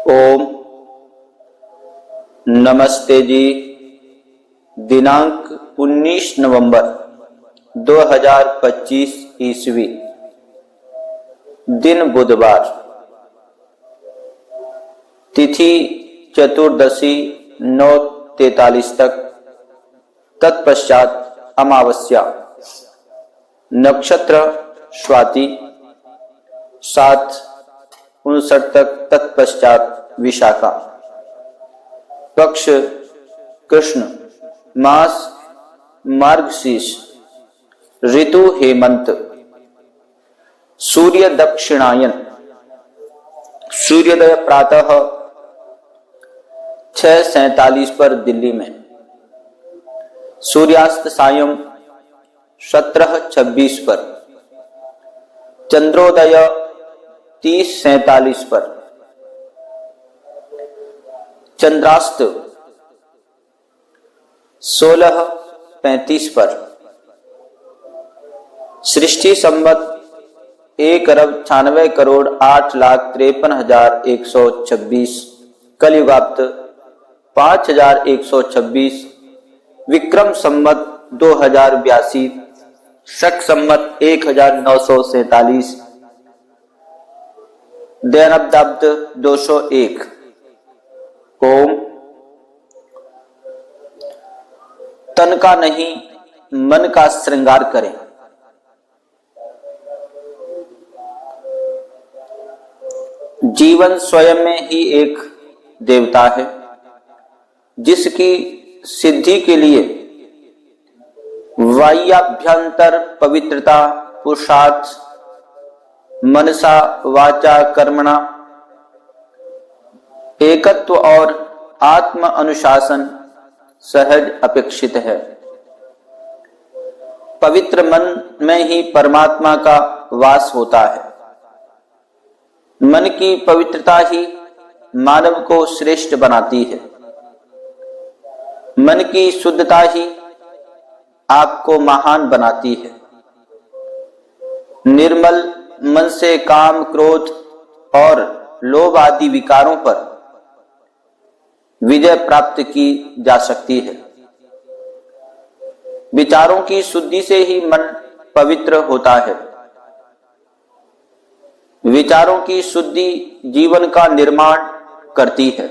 ओम नमस्ते जी। दिनांक 19 नवंबर 2025 ईस्वी, दिन बुधवार, तिथि चतुर्दशी 9:43 तक, तत्पश्चात अमावस्या, नक्षत्र स्वाति 7:59 तक, तत्पश्चात विशाखा, पक्ष कृष्ण, मास मार्गशीर्ष, ऋतु हेमंत, सूर्य दक्षिणायन, सूर्योदय प्रातः 6:47 पर दिल्ली में, सूर्यास्त सायं 17:26 पर, चंद्रोदय 30:47 पर, चंद्रास्त 16:35 पर, सृष्टि संवत 1,96,08,53,126, कलयुगाब्द 5,126, विक्रम संवत 2082, शक संवत 1947, दैनब्दाब्द 201। ओम। तन का नहीं मन का श्रृंगार करें। जीवन स्वयं में ही एक देवता है, जिसकी सिद्धि के लिए बाह्याभ्यंतर पवित्रता, पुरुषार्थ, मनसा वाचा कर्मणा, एकत्व और आत्म अनुशासन सहज अपेक्षित है। पवित्र मन में ही परमात्मा का वास होता है। मन की पवित्रता ही मानव को श्रेष्ठ बनाती है। मन की शुद्धता ही आपको महान बनाती है। निर्मल मन से काम, क्रोध और लोभ आदि विकारों पर विजय प्राप्त की जा सकती है। विचारों की शुद्धि से ही मन पवित्र होता है। विचारों की शुद्धि जीवन का निर्माण करती है।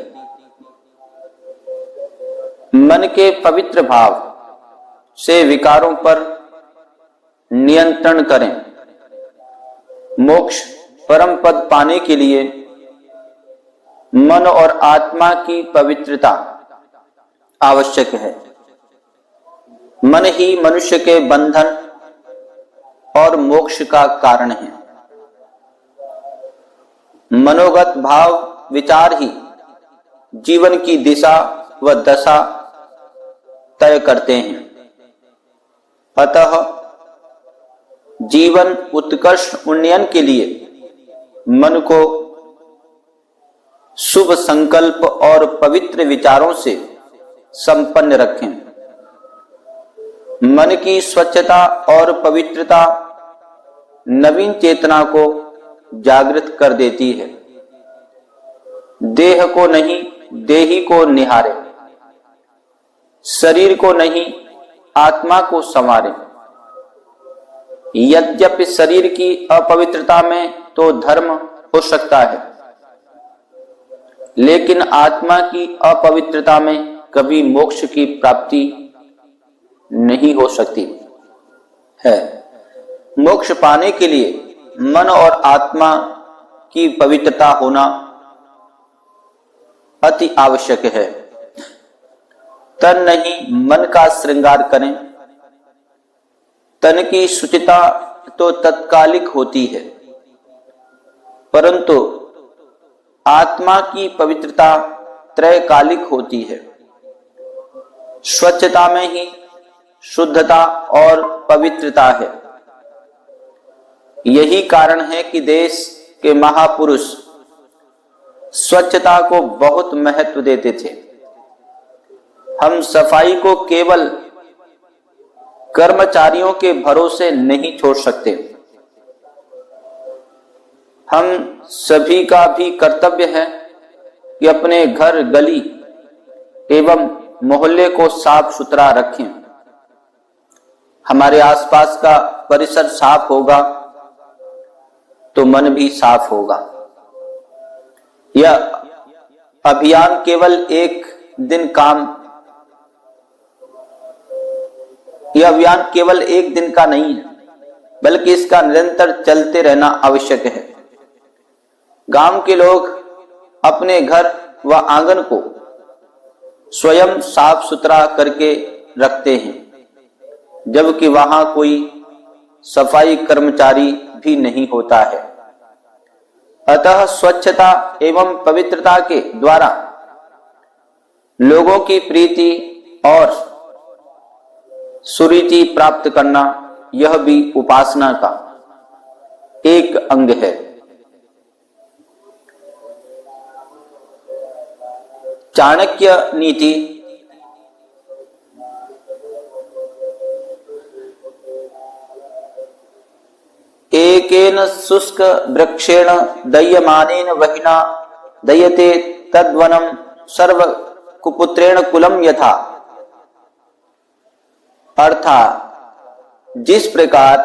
मन के पवित्र भाव से विकारों पर नियंत्रण करें। मोक्ष परम पद पाने के लिए मन और आत्मा की पवित्रता आवश्यक है। मन ही मनुष्य के बंधन और मोक्ष का कारण है। मनोगत भाव विचार ही जीवन की दिशा व दशा तय करते हैं। अतः जीवन उत्कर्ष उन्नयन के लिए मन को शुभ संकल्प और पवित्र विचारों से संपन्न रखें। मन की स्वच्छता और पवित्रता नवीन चेतना को जागृत कर देती है। देह को नहीं, देही को निहारे। शरीर को नहीं, आत्मा को संवारे। यद्यपि शरीर की अपवित्रता में तो धर्म हो सकता है, लेकिन आत्मा की अपवित्रता में कभी मोक्ष की प्राप्ति नहीं हो सकती है। मोक्ष पाने के लिए मन और आत्मा की पवित्रता होना अति आवश्यक है। तन नहीं मन का श्रृंगार करें। तन की शुचिता तो तत्कालिक होती है, परंतु आत्मा की पवित्रता त्रैकालिक होती है। स्वच्छता में ही शुद्धता और पवित्रता है। यही कारण है कि देश के महापुरुष स्वच्छता को बहुत महत्व देते थे। हम सफाई को केवल कर्मचारियों के भरोसे नहीं छोड़ सकते। हम सभी का भी कर्तव्य है कि अपने घर, गली एवं मोहल्ले को साफ सुथरा रखें। हमारे आसपास का परिसर साफ होगा तो मन भी साफ होगा। यह अभियान केवल एक दिन का नहीं है, बल्कि इसका निरंतर चलते रहना आवश्यक है। गांव के लोग अपने घर व आंगन को स्वयं साफ सुथरा करके रखते हैं, जबकि वहां कोई सफाई कर्मचारी भी नहीं होता है। अतः स्वच्छता एवं पवित्रता के द्वारा लोगों की प्रीति और सुरुचि प्राप्त करना, यह भी उपासना का एक अंग है। चाणक्य नीति एकेन शुष्क वृक्षेण दह्यमानेन वहिना दह्यते तद्वनं सर्व कुपुत्रेण कुलम यथा। अर्थात जिस प्रकार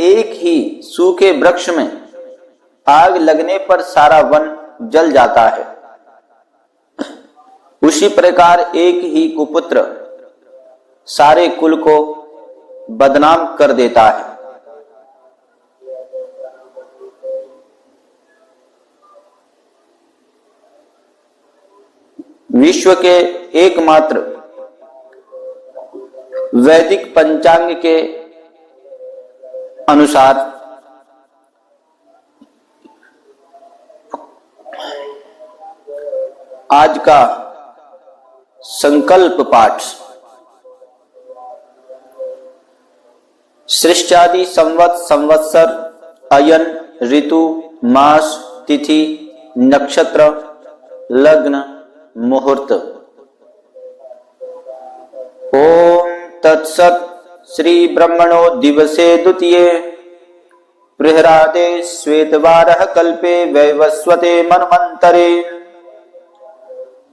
एक ही सूखे वृक्ष में आग लगने पर सारा वन जल जाता है, उसी प्रकार एक ही कुपुत्र सारे कुल को बदनाम कर देता है। विश्व के एकमात्र वैदिक पंचांग के अनुसार आज का संकल्प पाठ सृष्टादि संवत, संवत्सर, अयन, ऋतु, मास, तिथि, नक्षत्र, लग्न, मुहूर्त। ओम तत्सत। श्री ब्रह्मणो दिवसे द्वितीये बृहरादे श्वेतवारः कल्पे वैवस्वते मन्वन्तरे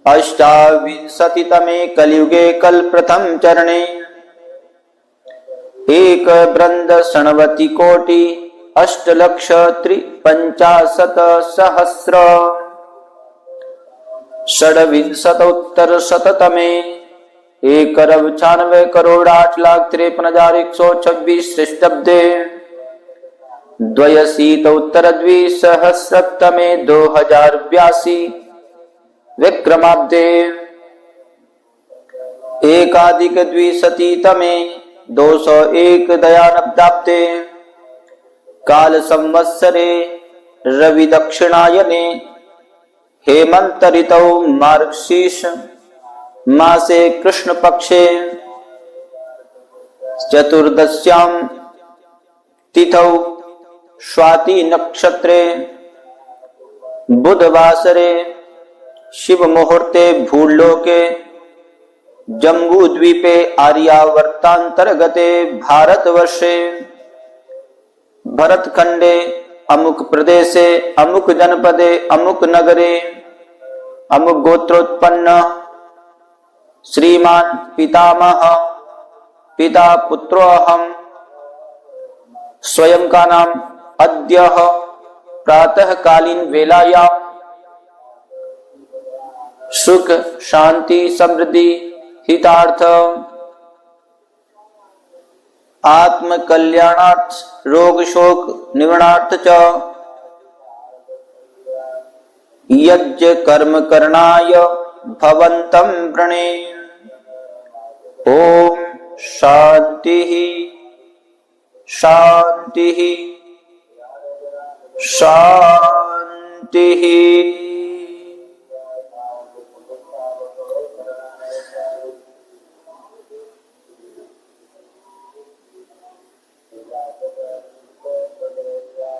अष्टाविंशतितमे कलियुगे कल्प्रथम चरणे एक बृंद षण्वति कोटि अष्टलक्ष त्रिपंचाशत सहस्र षड्विंशतोत्तर शततमे 1,96 करोड़ 8,53,126 ख्रीष्टाब्दे द्व्यशीतोत्तर द्विसहस्रतमे 2082 विक्रमाब्दे एकाधिक द्विशतीतमे 201 दयानब्दाब्दे काल संवत्सरे रवि दक्षिणायने हेमंत ऋतौ मार्गशीर्ष मासे कृष्ण पक्षे चतुर्दश्यां तिथौ स्वाति नक्षत्रे बुधवासरे शिव मुहूर्ते भूलोके जम्बू द्वीपे आर्यावर्तांतर्गते भारतवर्षे भरतखंडे अमुक प्रदेशे अमुक जनपदे अमुक नगरे अमुक गोत्रोत्पन्न श्रीमान पितामह पिता पुत्रो अहम स्वयं का नाम अद्य प्रातः कालीन वेलायां सुख शांति समृद्धि हितार्थ आत्म कल्याणार्थ रोग शोक निवारणार्थ च यज्ञ कर्म करणाय भवन्तं वृणे। ओम शांति शांति शांति।